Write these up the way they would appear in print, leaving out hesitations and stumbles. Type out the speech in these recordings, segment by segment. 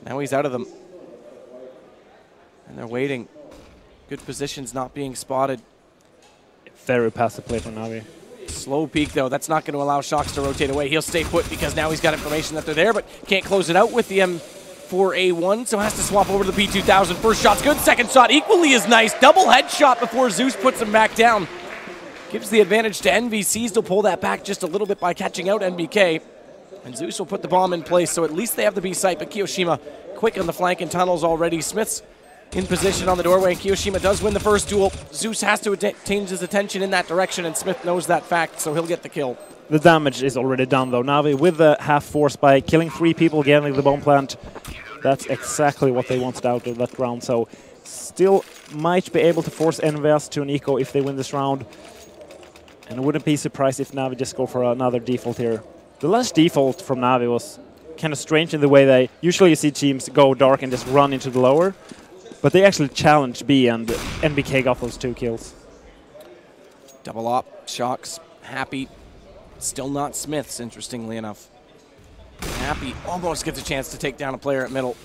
Now he's out of them. And they're waiting. Good positions not being spotted. Very passive play from NaVi. Slow peek, though. That's not going to allow Shocks to rotate away. He'll stay put because now he's got information that they're there, but can't close it out with the M4A1, so has to swap over to the P2000. First shot's good. Second shot equally as nice. Double headshot before Zeus puts him back down. Gives the advantage to Envy. Sees to pull that back just a little bit by catching out NBK. And Zeus will put the bomb in place, so at least they have the B site, but Kiyoshima quick on the flank and tunnels already. Smith's in position on the doorway, and Kiyoshima does win the first duel. Zeus has to change his attention in that direction, and Smith knows that fact, so he'll get the kill. The damage is already done, though. NaVi with the half force by killing 3 people, getting the bomb plant. That's exactly what they wanted out of that round, so still might be able to force EnvyUs to an eco if they win this round. And I wouldn't be surprised if NaVi just go for another default here. The last default from NaVi was kind of strange in the way they usually you see teams go dark and just run into the lower. But they actually challenged B, and NBK got those 2 kills. Double op, Shocks, Happy. Still not Smith's, interestingly enough. Happy almost gets a chance to take down a player at middle.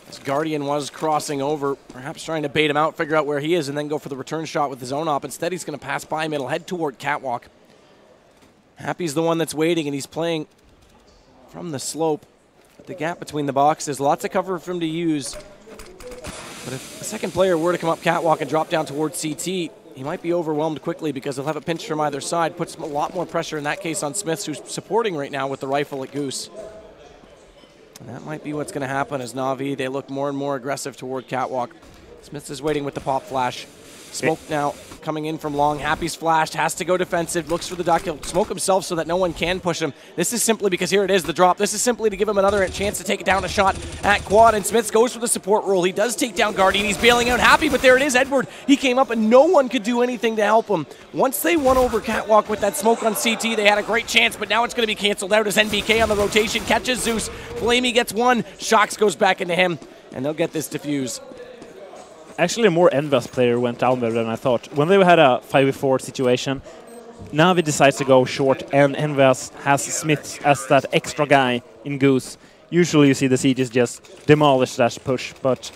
As Guardian was crossing over, perhaps trying to bait him out, figure out where he is, and then go for the return shot with his own op. Instead, he's going to pass by middle, head toward Catwalk. Happy's the one that's waiting, and he's playing from the slope. The gap between the boxes, lots of cover for him to use. But if a second player were to come up Catwalk and drop down towards CT, he might be overwhelmed quickly because he'll have a pinch from either side. Puts a lot more pressure in that case on Smith, who's supporting right now with the rifle at Goose. And that might be what's going to happen as NaVi, they look more and more aggressive toward Catwalk. Smith is waiting with the pop flash. Smoke now coming in from long. Happy's flashed, has to go defensive, looks for the duck. He'll smoke himself so that no one can push him. This is simply because here it is, the drop. This is simply to give him another chance to take down a shot at quad, and Smith goes for the support role. He does take down Guardian. He's bailing out Happy, but there it is, Edward. He came up and no one could do anything to help him. Once they won over Catwalk with that smoke on CT, they had a great chance, but now it's going to be canceled out as NBK on the rotation catches Zeus. Flamey gets one. Shocks goes back into him, and they'll get this defuse. Actually, a more EnvyUs player went down there than I thought. When they had a 5v4 situation, NaVi decides to go short, and EnvyUs has Smith as that extra guy in Goose. Usually you see the Sieges just demolish that push, but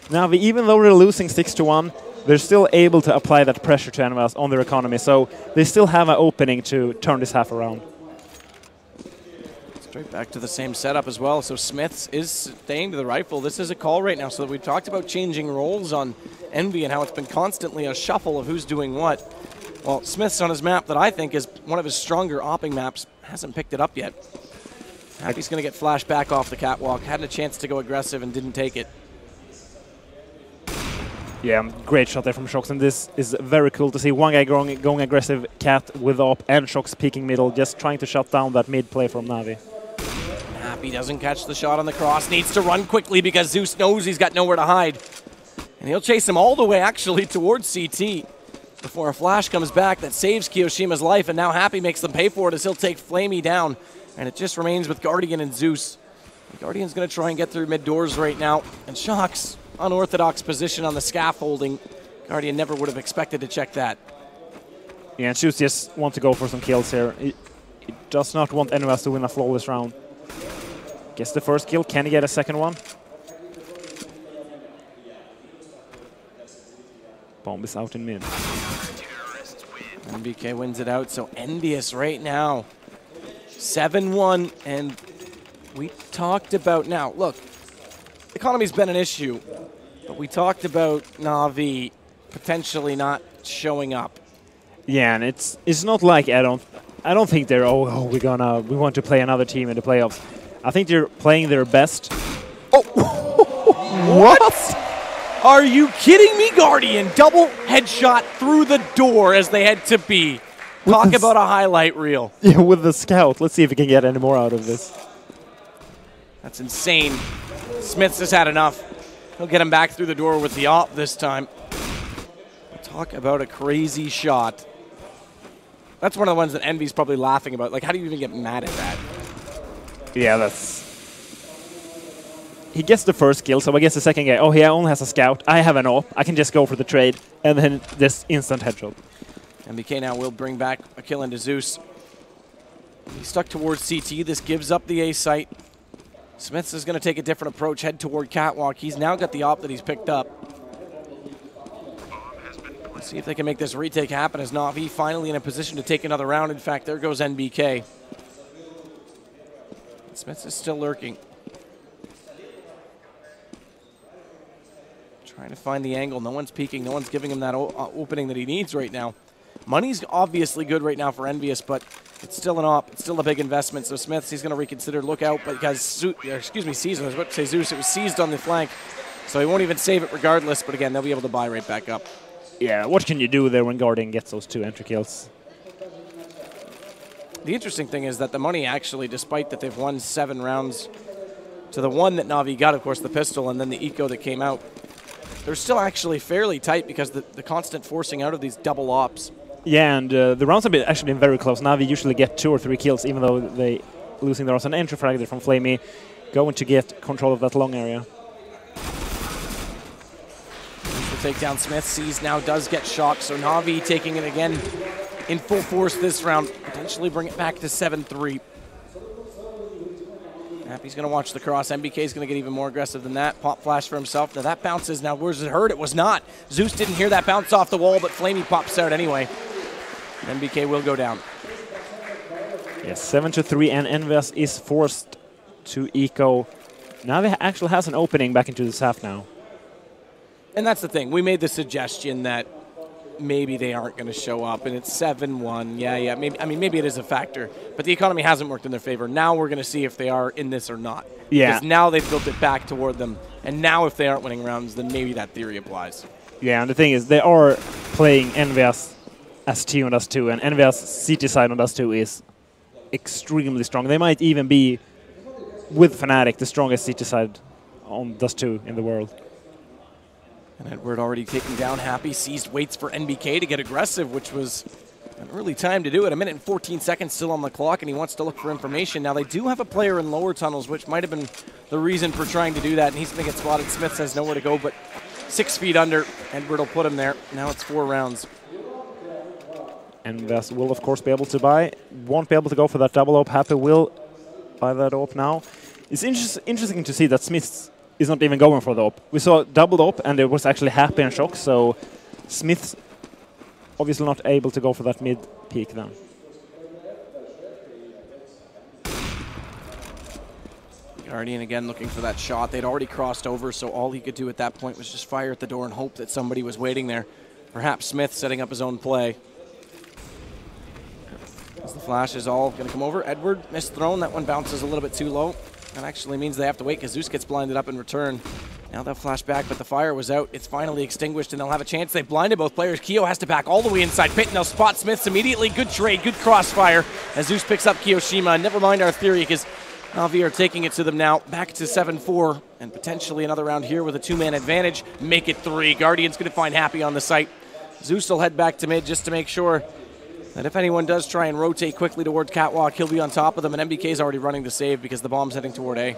NaVi, even though they're losing 6-1, they're still able to apply that pressure to EnvyUs on their economy, so they still have an opening to turn this half around. Straight back to the same setup as well. So Smiths is staying to the rifle. This is a call right now. So we've talked about changing roles on Envy and how it's been constantly a shuffle of who's doing what. Well, Smith's on his map that I think is one of his stronger opping maps. Hasn't picked it up yet. Happy's going to get flashed back off the catwalk. Had a chance to go aggressive and didn't take it. Yeah, great shot there from Shocks, and this is very cool to see. One guy going aggressive, Cat with op, and Shocks peeking middle, just trying to shut down that mid play from NaVi. Happy doesn't catch the shot on the cross, needs to run quickly because Zeus knows he's got nowhere to hide. And he'll chase him all the way actually towards CT before a flash comes back that saves Kiyoshima's life, and now Happy makes them pay for it as he'll take Flamey down. And it just remains with Guardian and Zeus. The Guardian's going to try and get through mid doors right now, and Shocks, unorthodox position on the scaffolding. Guardian never would have expected to check that. Yeah, and Zeus just want to go for some kills here. He does not want EnvyUs to win a flawless round. Gets the first kill. Can he get a second one? Bomb is out in mid. NBK wins it out, so EnvyUs right now. 7-1, and we talked about, now look, economy's been an issue, but we talked about NaVi potentially not showing up. Yeah, and it's not like I don't think they're we want to play another team in the playoffs. I think they're playing their best. Oh, what? Are you kidding me, Guardian? Double headshot through the door as they head to B. Talk about a highlight reel. Yeah, with the scout. Let's see if we can get any more out of this. That's insane. Smiths has had enough. He'll get him back through the door with the op this time. Talk about a crazy shot. That's one of the ones that Envy's probably laughing about. Like, how do you even get mad at that? Yeah, that's... He gets the first kill, so I guess the second guy, he only has a scout. I have an op. I can just go for the trade. And then this instant headshot. NBK now will bring back a kill into Zeus. He's stuck towards CT. This gives up the A site. Smiths is going to take a different approach, head toward Catwalk. He's now got the op that he's picked up. Let's see if they can make this retake happen as NaVi finally in a position to take another round. In fact, there goes NBK. Smiths is still lurking. Trying to find the angle. No one's peeking. No one's giving him that opening that he needs right now. Money's obviously good right now for EnvyUs, but it's still an op. It's still a big investment. So Smiths, he's going to reconsider. Look out, but because Seized. I was about to say Zeus. It was seized on the flank, so he won't even save it regardless. But again, they'll be able to buy right back up. Yeah, what can you do there when Guardian gets those 2 entry kills? The interesting thing is that the money actually, despite that they've won 7 rounds to the one that NaVi got, of course, the pistol, and then the eco that came out, they're still actually fairly tight because the constant forcing out of these double ops. Yeah, and the rounds have actually been very close. NaVi usually get 2 or 3 kills, even though they losing there was an entry frag there from Flamey, going to get control of that long area. Take down Smith. Sees now does get shocked, so NaVi taking it again in full force this round. Potentially bring it back to 7-3. Happy's going to watch the cross. MBK is going to get even more aggressive than that. Pop flash for himself. Now that bounces. Now was it hurt? It was not. Zeus didn't hear that bounce off the wall, but Flamey pops out anyway. MBK will go down. Yes, 7-3, and EnvyUs is forced to eco. NaVi actually has an opening back into this half now. And that's the thing. We made the suggestion that maybe they aren't going to show up, and it's 7-1. Yeah. Maybe, I mean, maybe it is a factor, but the economy hasn't worked in their favor. Now we're going to see if they are in this or not. Yeah. Because now they've built it back toward them, and now if they aren't winning rounds, then maybe that theory applies. Yeah, and the thing is, they are playing EnvyUs as T on Dust2, and EnvyUs CT side on Dust2 is extremely strong. They might even be, with Fnatic, the strongest CT side on Dust2 in the world. And Edward already taken down Happy. Seized waits for NBK to get aggressive, which was an early time to do it. 1 minute and 14 seconds still on the clock, and he wants to look for information. Now, they do have a player in lower tunnels, which might have been the reason for trying to do that, and he's going to get spotted. Smith has nowhere to go, but 6 feet under. Edward will put him there. Now it's 4 rounds. EnvyUs will, of course, be able to buy. Won't be able to go for that double op. Happy will buy that op now. It's interesting to see that Smith is not even going for the op. We saw double op, and it was actually Happy and Shock, so Smith's obviously not able to go for that mid peak then. Guardian again looking for that shot. They'd already crossed over, so all he could do at that point was just fire at the door and hope that somebody was waiting there. Perhaps Smith setting up his own play. As the flash is all going to come over. Edward missed thrown. That one bounces a little bit too low. That actually means they have to wait because Zeus gets blinded up in return. Now they'll flash back, but the fire was out. It's finally extinguished, and they'll have a chance. They blinded both players. Keo has to back all the way inside pit, and they'll spot Smiths immediately. Good trade, good crossfire as Zeus picks up Kiyoshima. Never mind our theory because NaVi are taking it to them now. Back to 7-4, and potentially another round here with a 2-man advantage. Make it 3. Guardian's going to find Happy on the site. Zeus will head back to mid just to make sure that if anyone does try and rotate quickly towards Catwalk, he'll be on top of them, and MBK's already running the save because the bomb's heading toward A.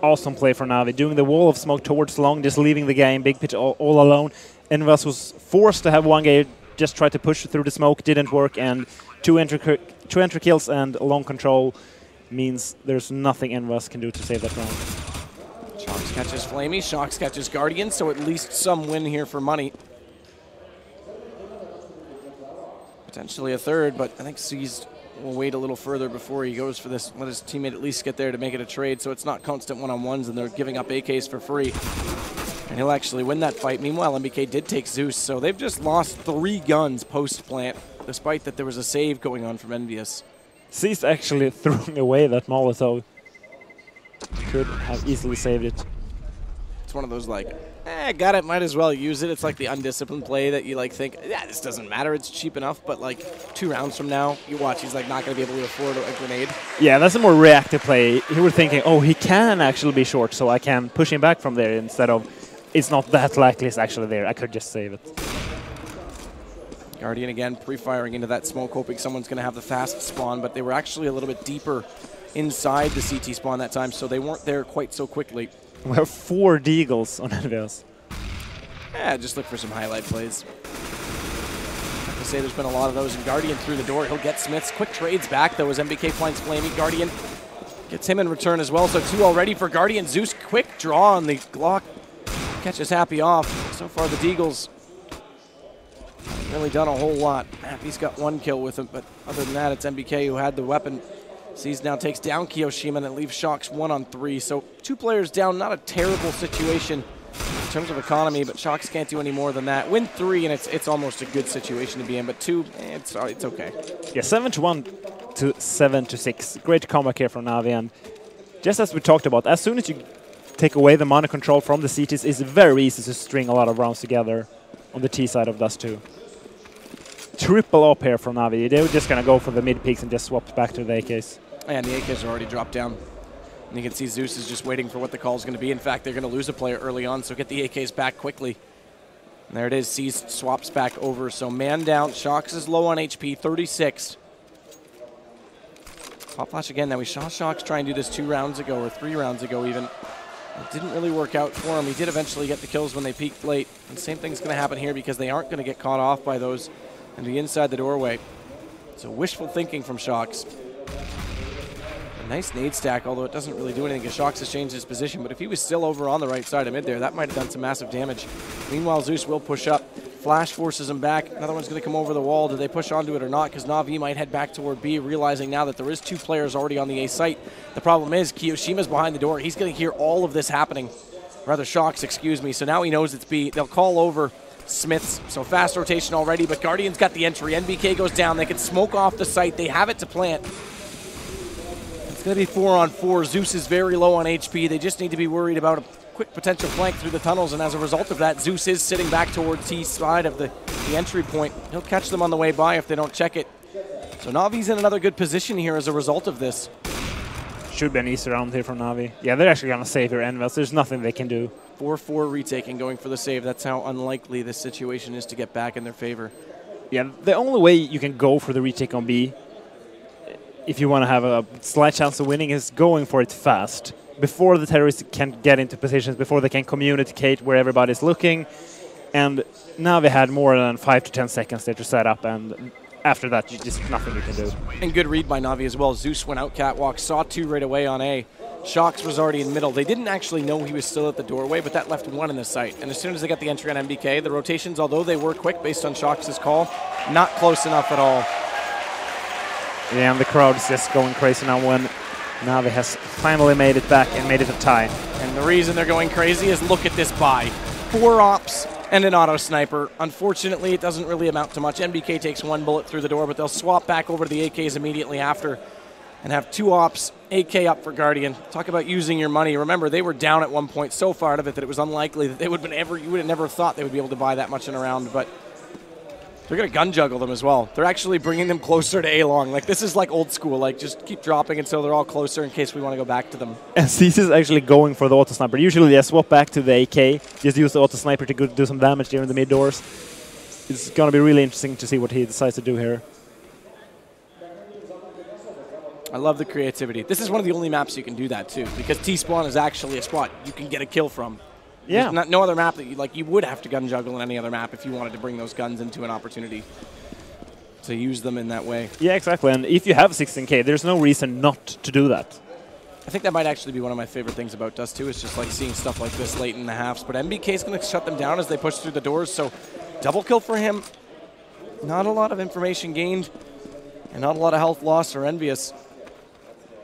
Awesome play for NaVi, doing the wall of smoke towards long, just leaving the game, big pitch all alone. EnvyUs was forced to have one game, just tried to push through the smoke, didn't work, and two entry kills and long control means there's nothing EnvyUs can do to save that round. Shocks catches Flamey, Shocks catches Guardian, so at least some win here for money. Potentially a third, but I think Seized will wait a little further before he goes for this. Let his teammate at least get there to make it a trade, so it's not constant one-on-ones and they're giving up AKs for free. And he'll actually win that fight. Meanwhile, MBK did take Zeus, so they've just lost 3 guns post-plant, despite that there was a save going on from EnvyUs. Seized actually throwing away that Molotov. Could have easily saved it. It's one of those like, got it, might as well use it. It's like the undisciplined play that you like think, yeah, this doesn't matter, it's cheap enough, but like 2 rounds from now, you watch, he's like not going to be able to afford a grenade. Yeah, that's a more reactive play. He was thinking, oh, he can actually be short, so I can push him back from there instead of, it's not that likely it's actually there, I could just save it. Guardian again pre-firing into that smoke, hoping someone's going to have the fast spawn, but they were actually a little bit deeper inside the CT spawn that time, so they weren't there quite so quickly. We have 4 Deagles on EnvyUs. Yeah, just look for some highlight plays. I have to say there's been a lot of those, and Guardian through the door. He'll get Smiths. Quick trades back, though, as MBK finds Flamey. Guardian Gets him in return as well, so 2 already for Guardian. Zeus, quick draw on the Glock. Catches Happy off. So far the Deagles haven't really done a whole lot. Happy's got 1 kill with him, but other than that, it's MBK who had the weapon. Sees now takes down Kiyoshima and it leaves Shox 1 on 3. So 2 players down, not a terrible situation in terms of economy, but Shox can't do any more than that. Win 3 and it's almost a good situation to be in, but 2, it's okay. Yeah, 7-1 to 7-6. Great comeback here from NaVi, and just as we talked about, as soon as you take away the mana control from the CTs, it's very easy to string a lot of rounds together on the T side of Dust2. Triple up here from NaVi. They were just going to go for the mid peaks and just swap back to the AKs. And the AKs are already dropped down. And you can see Zeus is just waiting for what the call is going to be. In fact, they're going to lose a player early on, so get the AKs back quickly. And there it is. Sees swaps back over. So man down. Shox is low on HP, 36. Pop flash again. Now we saw Shox try and do this 2 rounds ago, or 3 rounds ago even. It didn't really work out for him. He did eventually get the kills when they peaked late. And the same thing's going to happen here because they aren't going to get caught off by those and be inside the doorway. So wishful thinking from Shox. A nice nade stack, although it doesn't really do anything because Shox has changed his position. But if he was still over on the right side of mid there, that might have done some massive damage. Meanwhile, Zeus will push up. Flash forces him back. Another one's going to come over the wall. Do they push onto it or not? Because NaVi might head back toward B, realizing now that there is 2 players already on the A site. The problem is Kiyoshima's behind the door. He's going to hear all of this happening. Rather, Shox, excuse me. So now he knows it's B. They'll call over Smiths. So fast rotation already, but Guardian's got the entry. NBK goes down. They can smoke off the site. They have it to plant. It's going to be 4 on 4. Zeus is very low on HP. They just need to be worried about a quick potential flank through the tunnels, and as a result of that, Zeus is sitting back towards T side of the entry point. He'll catch them on the way by if they don't check it. So NaVi's in another good position here as a result of this. Should be an easy round here from NaVi. Yeah, they're actually going to save here EnvyUs. There's nothing they can do. 4-4 retaking, going for the save. That's how unlikely this situation is to get back in their favor. Yeah, the only way you can go for the retake on B, if you want to have a slight chance of winning, is going for it fast. Before the terrorists can get into positions, before they can communicate where everybody's looking. And NaVi had more than 5 to 10 seconds there to set up, and after that, just nothing you can do. And good read by NaVi as well. Zeus went out catwalk, saw 2 right away on A. Shox was already in the middle. They didn't actually know he was still at the doorway, but that left 1 in the site. And as soon as they got the entry on MBK, the rotations, although they were quick based on Shox's call, not close enough at all. Yeah, and the crowd's just going crazy now when NaVi has finally made it back and made it a tie. And the reason they're going crazy is look at this buy. 4 ops and an auto sniper. Unfortunately, it doesn't really amount to much. NBK takes 1 bullet through the door, but they'll swap back over to the AKs immediately after and have 2 ops, AK up for Guardian. Talk about using your money. Remember, they were down at one point so far out of it that it was unlikely that they would have been you would have never thought they would be able to buy that much in a round, but they're going to gun juggle them as well. They're actually bringing them closer to A-long. Like, this is like old school. Like, just keep dropping until they're all closer in case we want to go back to them. And Cease is actually going for the auto sniper. Usually they swap back to the AK, just use the auto sniper to do some damage there in the mid doors. It's going to be really interesting to see what he decides to do here. I love the creativity. This is one of the only maps you can do that too, because T-spawn is actually a spot you can get a kill from. Yeah. There's no other map that you would have to gun juggle in any other map if you wanted to bring those guns into an opportunity to use them in that way. Yeah, exactly. And if you have 16K, there's no reason not to do that. I think that might actually be one of my favorite things about Dust2 is just like seeing stuff like this late in the halves. But MBK is going to shut them down as they push through the doors. So double kill for him. Not a lot of information gained and not a lot of health loss for EnvyUs.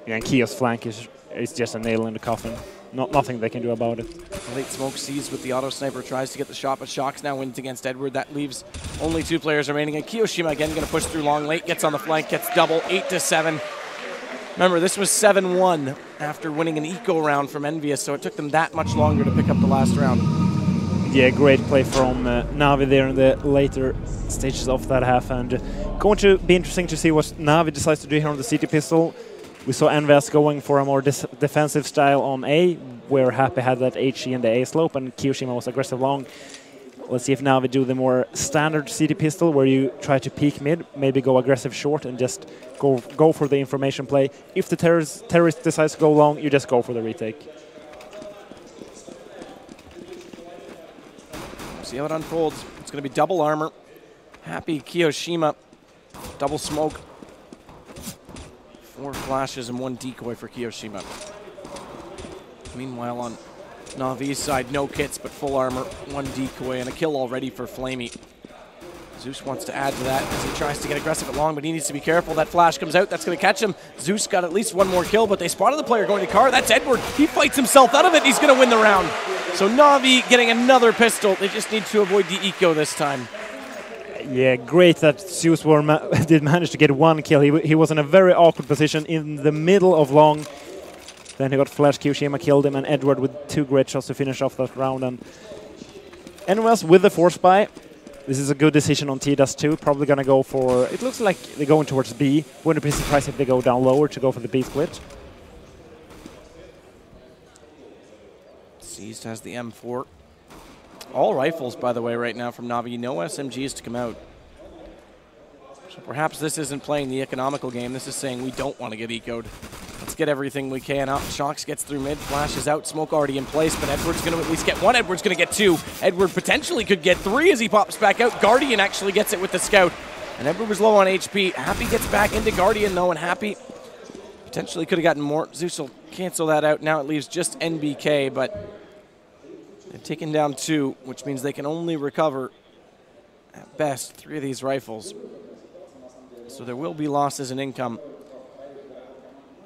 Yeah, and Kio's flank is just a nail in the coffin. Nothing they can do about it. Late smoke sees with the auto sniper, tries to get the shot, but Shox now wins against Edward. That leaves only 2 players remaining. And Kiyoshima again going to push through long late, gets on the flank, gets double, 8-7. Remember, this was 7-1 after winning an eco round from EnvyUs, so it took them that much longer to pick up the last round. Yeah, great play from NaVi there in the later stages of that half. And going to be interesting to see what NaVi decides to do here on the CT pistol. We saw EnvyUs going for a more defensive style on A, where Happy had that HE in the A slope and Kiyoshima was aggressive long. Let's see if NaVi do the more standard CT pistol, where you try to peek mid, maybe go aggressive short and just go for the information play. If the terrorist decides to go long, you just go for the retake. See how it unfolds. It's going to be double armor. Happy Kiyoshima. Double smoke 4 flashes and 1 decoy for Kiyoshima. Meanwhile, on NaVi's side, no kits, but full armor, 1 decoy, and a kill already for Flamey. Zeus wants to add to that as he tries to get aggressive at long, but he needs to be careful. That flash comes out. That's going to catch him. Zeus got at least 1 more kill, but they spotted the player going to car. That's Edward. He fights himself out of it. He's going to win the round. So NaVi getting another pistol. They just need to avoid the eco this time. Yeah, great that Zeus did manage to get 1 kill. He was in a very awkward position in the middle of long. Then he got flash. Kiyoshima killed him, and Edward with 2 great shots to finish off that round. And NVS with the force buy. This is a good decision on Dust2. Probably going to go for... It looks like they're going towards B. Wouldn't be surprised if they go down lower to go for the B split. Seized has the M4. All rifles, by the way, right now from NaVi. No SMGs to come out. So perhaps this isn't playing the economical game. This is saying we don't want to get ecoed. Let's get everything we can out. Shocks gets through mid, flashes out, smoke already in place, but Edward's going to at least get 1. Edward's going to get 2. Edward potentially could get 3 as he pops back out. Guardian actually gets it with the scout. And Edward was low on HP. Happy gets back into Guardian though, and Happy potentially could have gotten more. Zeus will cancel that out. Now it leaves just NBK, but they've taken down 2, which means they can only recover, at best, 3 of these rifles. So there will be losses in income.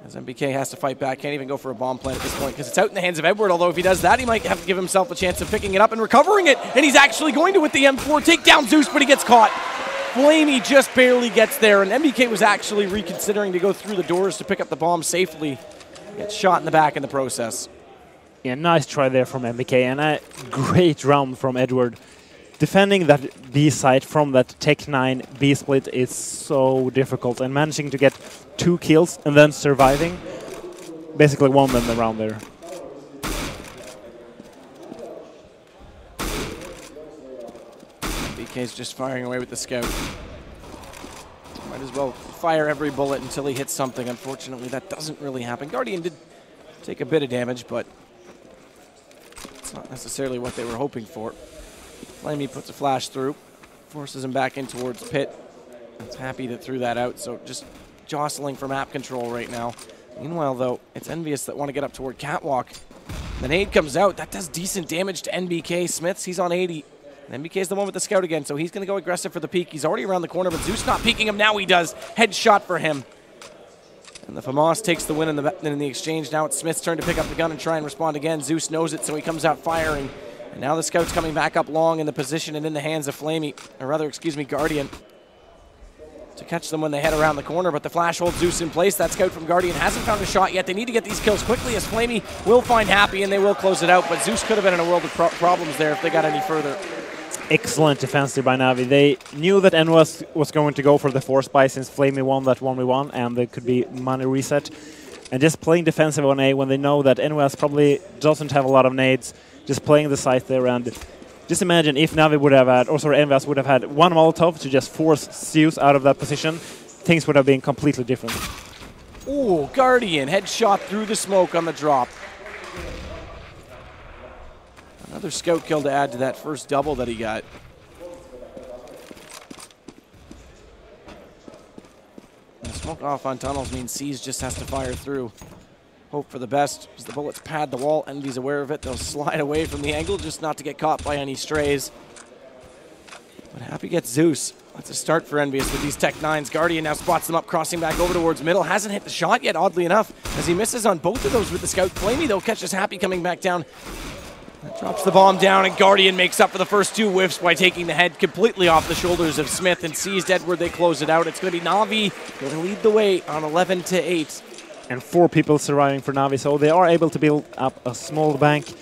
As MBK has to fight back, can't even go for a bomb plant at this point because it's out in the hands of Edward, although if he does that, he might have to give himself a chance of picking it up and recovering it, and he's actually going to with the M4 take down Zeus, but he gets caught. Flamey just barely gets there, and MBK was actually reconsidering to go through the doors to pick up the bomb safely. Gets shot in the back in the process. Yeah, nice try there from MBK, and a great round from Edward. Defending that B site from that Tech 9 B split is so difficult, and managing to get 2 kills and then surviving basically won them the round there. BK's just firing away with the scout. Might as well fire every bullet until he hits something. Unfortunately, that doesn't really happen. Guardian did take a bit of damage, but it's not necessarily what they were hoping for. Flamey puts a flash through, forces him back in towards pit. It's Happy that threw that out, so just jostling for map control right now. Meanwhile, though, it's EnvyUs that want to get up toward Catwalk. The nade comes out. That does decent damage to NBK. Smiths, he's on 80. And NBK's the one with the scout again, so he's going to go aggressive for the peek. He's already around the corner, but Zeus not peeking him. Now he does. Headshot for him. And the FAMAS takes the win in the exchange. Now it's Smith's turn to pick up the gun and try and respond again. Zeus knows it, so he comes out firing. And now the scout's coming back up long in the position and in the hands of Flamey, or rather, excuse me, Guardian, to catch them when they head around the corner, but the flash holds Zeus in place. That scout from Guardian hasn't found a shot yet. They need to get these kills quickly as Flamey will find Happy and they will close it out, but Zeus could have been in a world of problems there if they got any further. Excellent defense there by NaVi. They knew that NVS was going to go for the force buy since Flamey won that 1v1 and there could be money reset. And just playing defensive on A when they know that NVS probably doesn't have a lot of nades, just playing the site there, and just imagine if NaVi would have had, or sorry, EnvyUs would have had 1 Molotov to just force Zeus out of that position, things would have been completely different. Ooh, Guardian, headshot through the smoke on the drop. Another scout kill to add to that first double that he got. And smoke off on tunnels means C's just has to fire through. Hope for the best as the bullets pad the wall. Envy's aware of it. They'll slide away from the angle just not to get caught by any strays. But Happy gets Zeus. That's a start for EnvyUs with these Tech 9s. Guardian now spots them up, crossing back over towards middle. Hasn't hit the shot yet, oddly enough, as he misses on both of those with the scout. Flamey, though, catches Happy coming back down. That drops the bomb down, and Guardian makes up for the first 2 whiffs by taking the head completely off the shoulders of Smith and seized Edward. They close it out. It's going to be NaVi going to lead the way on 11-8. And 4 people surviving for NaVi, so they are able to build up a small bank.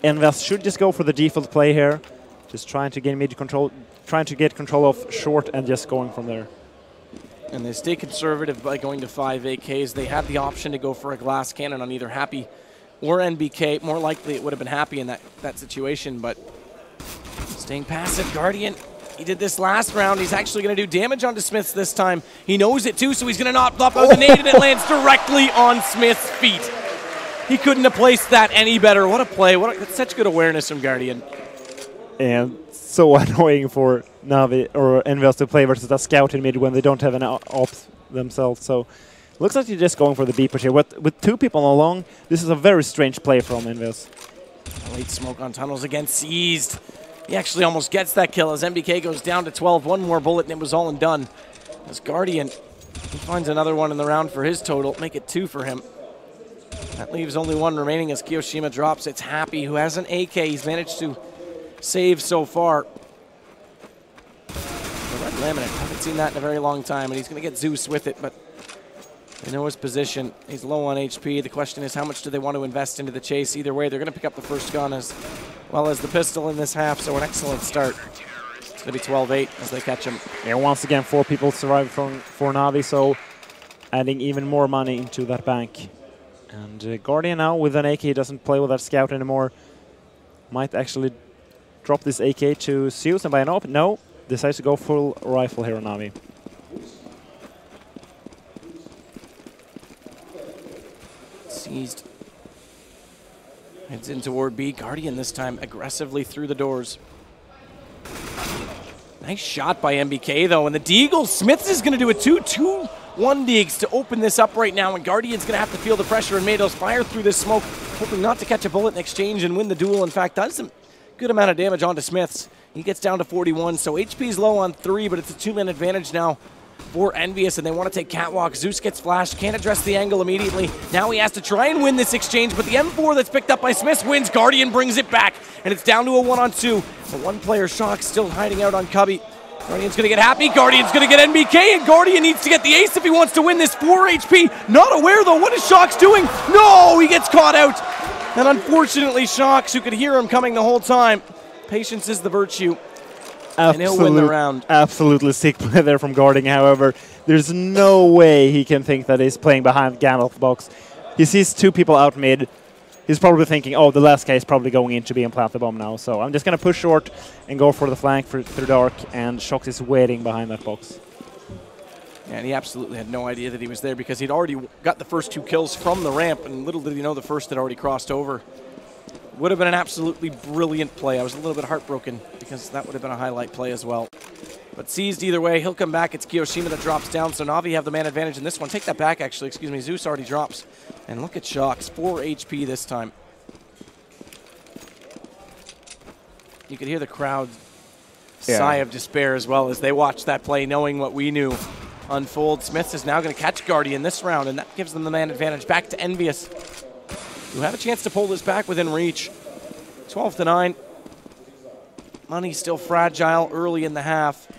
EnvyUs should just go for the default play here, just trying to gain mid control, trying to get control of short and just going from there. And they stay conservative by going to 5 AKs. They had the option to go for a glass cannon on either Happy or NBK. More likely it would have been Happy in that situation, but staying passive. Guardian, he did this last round. He's actually going to do damage onto Smiths this time. He knows it too, so he's going to knock off the nade, and it lands directly on Smith's feet. He couldn't have placed that any better. What a play. That's such good awareness from Guardian. And so annoying for NaVi or EnvyUs to play versus a scout in mid when they don't have an ops themselves. So Looks like you're just going for the B push here. With 2 people along, this is a very strange play from EnvyUs. Late smoke on tunnels again, seized. He actually almost gets that kill as NBK goes down to 12. One more bullet and it was all and done. As Guardian, he finds another one in the round for his total, make it 2 for him. That leaves only 1 remaining as Kiyoshima drops. It's Happy who has an AK. He's managed to save so far. The red laminate, haven't seen that in a very long time, and he's going to get Zeus with it, but they know his position. He's low on HP. The question is, how much do they want to invest into the chase? Either way, they're going to pick up the first gun as well as the pistol in this half, so an excellent start. It's going to be 12-8 as they catch him. Yeah, once again, 4 people survived for NaVi, so adding even more money into that bank. And Guardian now with an AK, he doesn't play with that scout anymore. Might actually drop this AK to Zeus and buy an open. No, decides to go full rifle here on NaVi. Seized. Heads in toward B. Guardian this time aggressively through the doors. Nice shot by MBK though, and the Deagle. Smiths is going to do a 2-2-1 Deags to open this up right now, and Guardian's going to have to feel the pressure and Mados fire through this smoke, hoping not to catch a bullet in exchange and win the duel. In fact, does some good amount of damage onto Smiths. He gets down to 41, so HP's low on 3, but it's a 2-man advantage now for EnvyUs, and they want to take Catwalk. Zeus gets flashed, can't address the angle immediately. Now he has to try and win this exchange, but the M4 that's picked up by Smiths wins. Guardian brings it back, and it's down to a 1-on-2. The 1-player Shock still hiding out on Cubby. Guardian's going to get Happy, Guardian's going to get NBK, and Guardian needs to get the ace if he wants to win this. 4 HP, not aware though, what is Shox doing? No, he gets caught out. And unfortunately Shox, who could hear him coming the whole time, patience is the virtue. And he'll win the round. Absolutely sick play there from Guardian, however. There's no way he can think that he's playing behind Gandalf box. He sees 2 people out mid. He's probably thinking, oh, the last guy is probably going in to be and plant the bomb now. So I'm just going to push short and go for the flank through dark, and Shox is waiting behind that box. Yeah, and he absolutely had no idea that he was there because he'd already got the first 2 kills from the ramp, and little did he know the first had already crossed over. Would have been an absolutely brilliant play. I was a little bit heartbroken because that would have been a highlight play as well. But seized either way, he'll come back. It's Kiyoshima that drops down, so NaVi have the man advantage in this one. Take that back, actually. Excuse me. Zeus already drops. And look at Shox, 4 HP this time. You could hear the crowd sigh of despair as well as they watch that play, knowing what we knew unfold. Smiths is now going to catch Guardian this round, and that gives them the man advantage. Back to EnvyUs, who have a chance to pull this back within reach. 12-9. Money still fragile early in the half.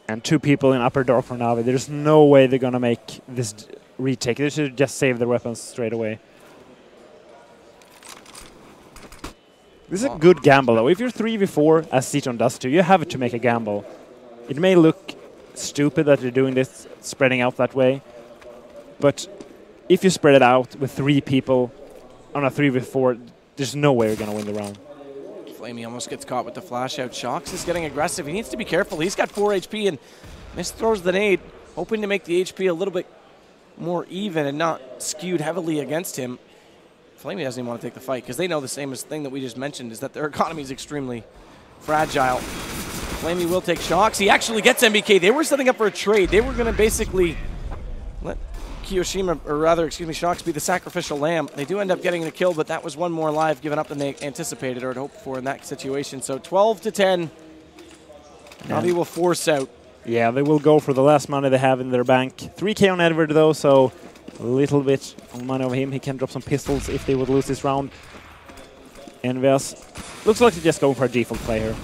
And 2 people in upper dark for NaVi. There's no way they're going to make this retake. They should just save their weapons straight away. This is a good gamble, though. If you're 3v4 as Seat on Dust2, you have to make a gamble. It may look stupid that you're doing this, spreading out that way. But if you spread it out with 3 people on a 3v4, there's no way you're going to win the round. Flamey almost gets caught with the flash out. Shox is getting aggressive. He needs to be careful. He's got 4 HP, and Mist throws the nade, hoping to make the HP a little bit more even and not skewed heavily against him. Flamey doesn't even want to take the fight because they know the same thing that we just mentioned, is that their economy is extremely fragile. Flamey will take Shox. He actually gets MBK. They were setting up for a trade. They were going to basically let Kiyoshima, or rather, excuse me, Shox be the sacrificial lamb. They do end up getting the kill, but that was 1 more live given up than they anticipated or had hoped for in that situation. So 12-10. NaVi will force out. Yeah, they will go for the last money they have in their bank. 3k on Edward, though, so a little bit of money over him. He can drop some pistols if they would lose this round. EnvyUs looks like they're just going for a default play here.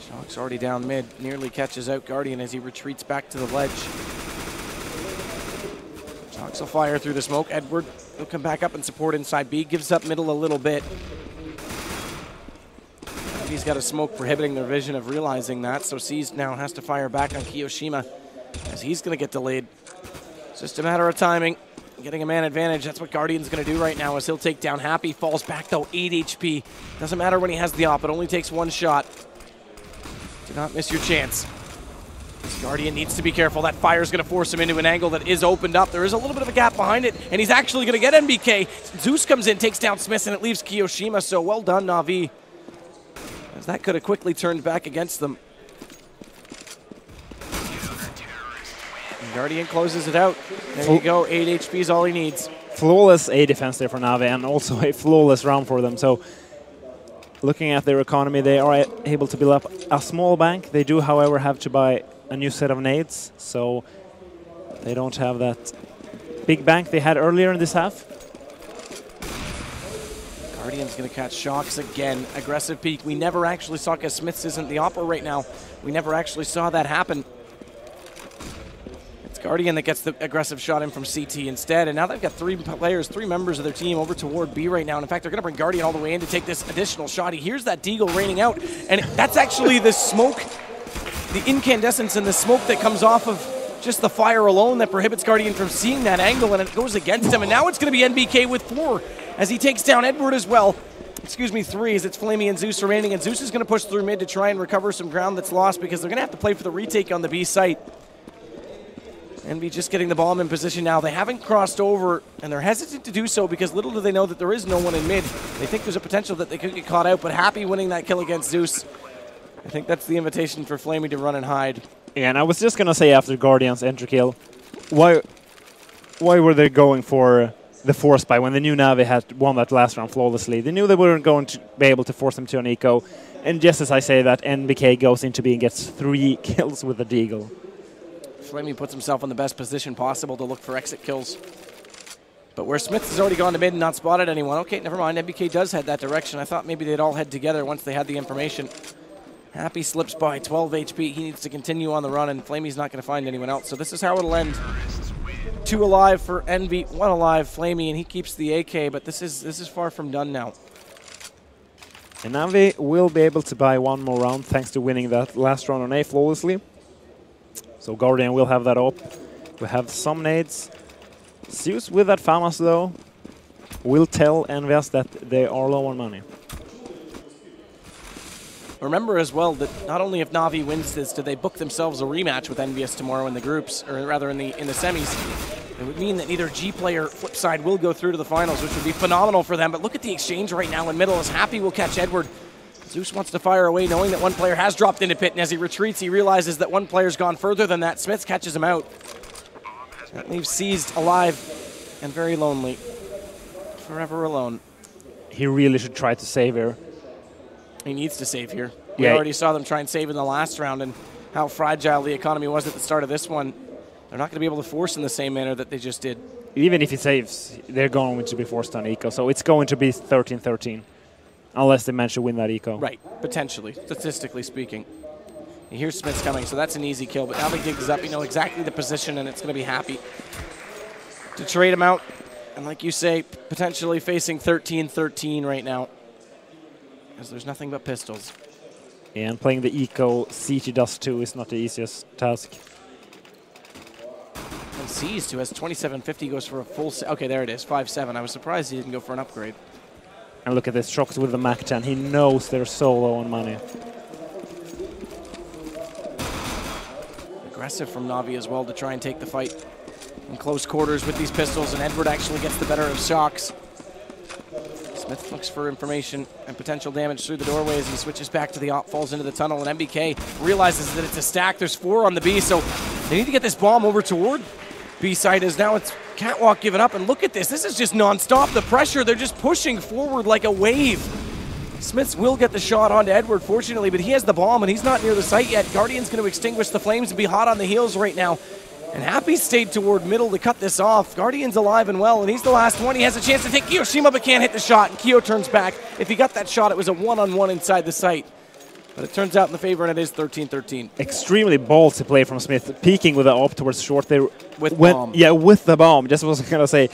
Shox already down mid, nearly catches out Guardian as he retreats back to the ledge. Shox will fire through the smoke. Edward will come back up and support inside B, gives up middle a little bit. He's got a smoke prohibiting their vision of realizing that, so Seized now has to fire back on Kiyoshima as he's going to get delayed. It's just a matter of timing, getting a man advantage. That's what Guardian's going to do right now as he'll take down Happy. Falls back though, 8 HP. Doesn't matter when he has the op, it only takes 1 shot. Do not miss your chance. This Guardian needs to be careful. That fire's going to force him into an angle that is opened up. There is a little bit of a gap behind it, and he's actually going to get MBK. Zeus comes in, takes down Smith, and it leaves Kiyoshima, so well done, NaVi. As that could have quickly turned back against them. Guardian closes it out. There you go, 8 HP is all he needs. Flawless A defense there for NaVi, and also a flawless round for them. So looking at their economy, they are able to build up a small bank. They do, however, have to buy a new set of nades, so they don't have that big bank they had earlier in this half. Guardian's going to catch shocks again. Aggressive peek. We never actually saw, because Smiths isn't the opera right now, we never actually saw that happen. It's Guardian that gets the aggressive shot in from CT instead, and now they've got 3 players, 3 members of their team over toward B right now. And in fact, they're going to bring Guardian all the way in to take this additional shot. He hears that Deagle raining out, and that's actually the smoke, the incandescence and the smoke that comes off of just the fire alone that prohibits Guardian from seeing that angle, and it goes against him. And now it's going to be NBK with 4 as he takes down Edward as well. Excuse me, 3 as it's Flamey and Zeus remaining, and Zeus is going to push through mid to try and recover some ground that's lost because they're going to have to play for the retake on the B site. Envy just getting the bomb in position now. They haven't crossed over, and they're hesitant to do so because little do they know that there is no one in mid. They think there's a potential that they could get caught out, but Happy winning that kill against Zeus. I think that's the invitation for Flamey to run and hide. Yeah, and I was just going to say after Guardian's entry kill, why were they going for the force buy when they knew NaVi had won that last round flawlessly? They knew they weren't going to be able to force them to an eco. And just as I say that, NBK goes into B and gets 3 kills with the Deagle. Flamey puts himself in the best position possible to look for exit kills. But where Smith has already gone to mid and not spotted anyone. Okay, never mind. NBK does head that direction. I thought maybe they'd all head together once they had the information. Happy slips by, 12 HP. He needs to continue on the run, and Flamey's not going to find anyone else. So this is how it'll end. 2 alive for Envy, 1 alive Flamey, and he keeps the AK, but this is far from done now. And NaVi will be able to buy 1 more round thanks to winning that last round on A flawlessly. So Guardian will have that up. We have some nades. Zeus with that FAMAS though will tell EnvyUs that they are low on money. Remember as well that not only if NaVi wins this, do they book themselves a rematch with EnvyUs tomorrow in the groups, or rather in the semis. It would mean that neither G player Flipside will go through to the finals, which would be phenomenal for them. But look at the exchange right now in middle as Happy will catch Edward. Zeus wants to fire away knowing that 1 player has dropped into pit, and as he retreats he realizes that 1 player's gone further than that. Smith catches him out. That leaves Seized alive and very lonely. Forever alone. He really should try to save here. He needs to save here. We already saw them try and save in the last round and how fragile the economy was at the start of this one. They're not going to be able to force in the same manner that they just did. Even if he saves, they're going to be forced on eco, so it's going to be 13-13. Unless they manage to win that eco. Right, potentially, statistically speaking. You hear Smith's coming, so that's an easy kill. But now the gig is up, you know exactly the position, and it's going to be Happy to trade him out. And like you say, potentially facing 13-13 right now, because there's nothing but pistols. Yeah, and playing the eco CT Dust2 is not the easiest task. And Seized, who has 2750, goes for a full... Okay, there it is, 5-7. I was surprised he didn't go for an upgrade. And look at this, Shocks with the Mac-10. He knows they're so low on money. Aggressive from NaVi as well to try and take the fight in close quarters with these pistols, and Edward actually gets the better of Shocks. Smith looks for information and potential damage through the doorway as he switches back to the op, falls into the tunnel, and NBK realizes that it's a stack. There's 4 on the B, so they need to get this bomb over toward B side, as now it's Catwalk giving up. And look at this. This is just non-stop. The pressure, they're just pushing forward like a wave. Smiths will get the shot onto Edward, fortunately, but he has the bomb and he's not near the site yet. Guardian's going to extinguish the flames and be hot on the heels right now. And Happy stayed toward middle to cut this off. Guardian's alive and well, and he's the last one. He has a chance to take Kiyoshima, but can't hit the shot, and Kyo turns back. If he got that shot, it was a one-on-one inside the site. But it turns out in the favor, and it is 13-13. Extremely ballsy play from Smith, peeking with the op towards short there. With bomb. Yeah, with the bomb. Just was going to say,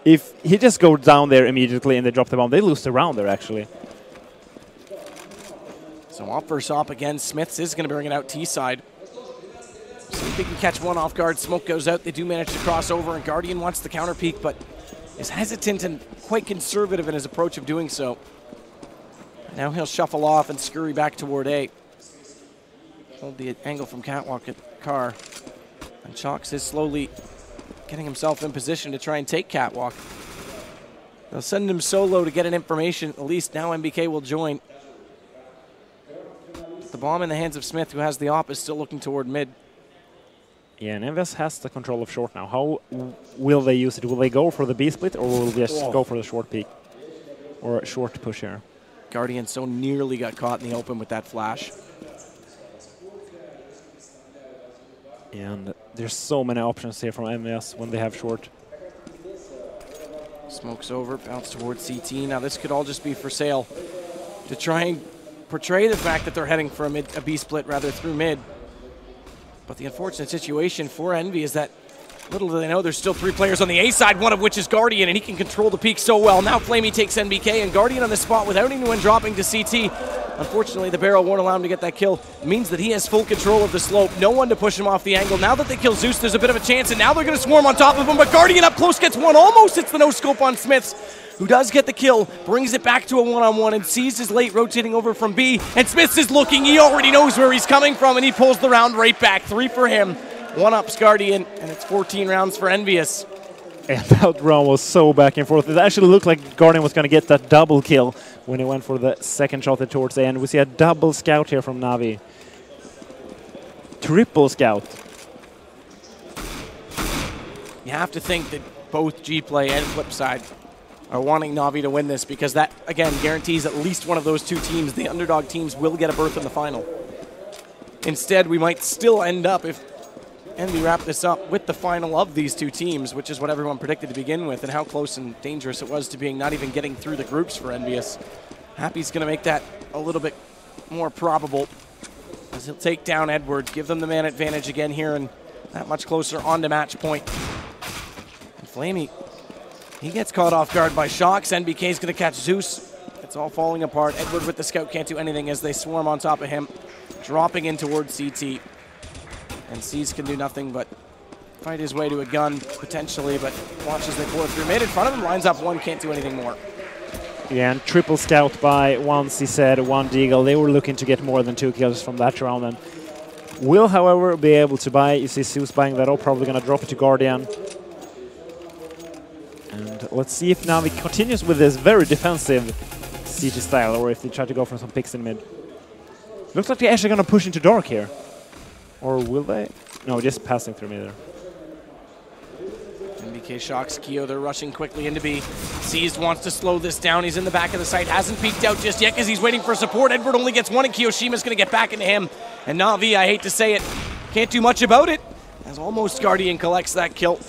if he just goes down there immediately and they drop the bomb, they lose the round there, actually. So op versus op again. Smiths is going to bring it out T-side. See if they can catch one off guard. Smoke goes out. They do manage to cross over, and Guardian wants the counter peek, but is hesitant and quite conservative in his approach of doing so. Now he'll shuffle off and scurry back toward A. Hold the angle from Catwalk at car. And Chalks is slowly getting himself in position to try and take Catwalk. They'll send him solo to get an information. At least now MBK will join. The bomb in the hands of Smith, who has the op, is still looking toward mid. Yeah, and EnvyUs has the control of short now. How will they use it? Will they go for the B split, or will they just go for the short peek? Or short push here? Guardian so nearly got caught in the open with that flash. And there's so many options here from EnvyUs when they have short. Smokes over, bounce towards CT. Now this could all just be for sale to try and portray the fact that they're heading for a B split rather through mid. But the unfortunate situation for Envy is that little do they know there's still 3 players on the A side, one of which is Guardian, and he can control the peak so well. Now Flamey takes NBK, and Guardian on the spot without anyone dropping to CT. Unfortunately, the barrel won't allow him to get that kill. It means that he has full control of the slope. No one to push him off the angle. Now that they kill Zeus, there's a bit of a chance, and now they're going to swarm on top of him, but Guardian up close gets one. Almost hits the no-scope on Smiths, who does get the kill, brings it back to a one-on-one, and sees his late rotating over from B, and Smiths is looking. He already knows where he's coming from, and he pulls the round right back. 3 for him. 1 up Guardian, and it's 14 rounds for EnvyUs. And that round was so back and forth. It actually looked like Guardian was going to get that double kill when he went for the second shot towards the end. We see a double scout here from NaVi. Triple scout. You have to think that both G-Play and Flipside are wanting NaVi to win this, because that, again, guarantees at least one of those 2 teams, the underdog teams, will get a berth in the final. Instead, we might still end up, if Envy wrap this up, with the final of these 2 teams, which is what everyone predicted to begin with, and how close and dangerous it was to being not even getting through the groups for EnvyUs. Happy's going to make that a little bit more probable, as he'll take down Edward, give them the man advantage again here, and that much closer on to match point. And Flamey, he gets caught off guard by Shocks. NBK's going to catch Zeus. It's all falling apart. Edward with the scout can't do anything as they swarm on top of him, dropping in towards CT. And C's can do nothing but fight his way to a gun, potentially, but watch as they pour through mid. In front of him, lines up 1, can't do anything more. Yeah, and triple scout by 1 CZ, 1 Deagle. They were looking to get more than 2 kills from that round, and will, however, be able to buy. You see Zeus buying that up, probably going to drop it to Guardian. And let's see if NaVi continues with this very defensive CG style, or if they try to go for some picks in mid. Looks like they're actually going to push into dark here. Or will they? No, just passing through me there. NBK Shocks Keo, they're rushing quickly into B. Seized wants to slow this down. He's in the back of the site. Hasn't peeked out just yet because he's waiting for support. Edward only gets 1, and Kiyoshima's going to get back into him. And NaVi, I hate to say it, can't do much about it, as almost Guardian collects that kill.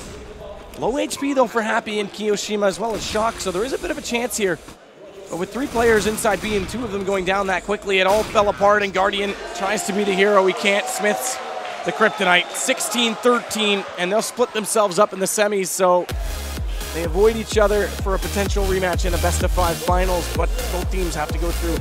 Low HP, though, for Happy and Kiyoshima, as well as Shock, so there is a bit of a chance here. But with 3 players inside B and 2 of them going down that quickly, it all fell apart, and Guardian tries to be the hero. He can't. Smith's the kryptonite. 16-13, and they'll split themselves up in the semis, so they avoid each other for a potential rematch in a best-of-5 finals, but both teams have to go through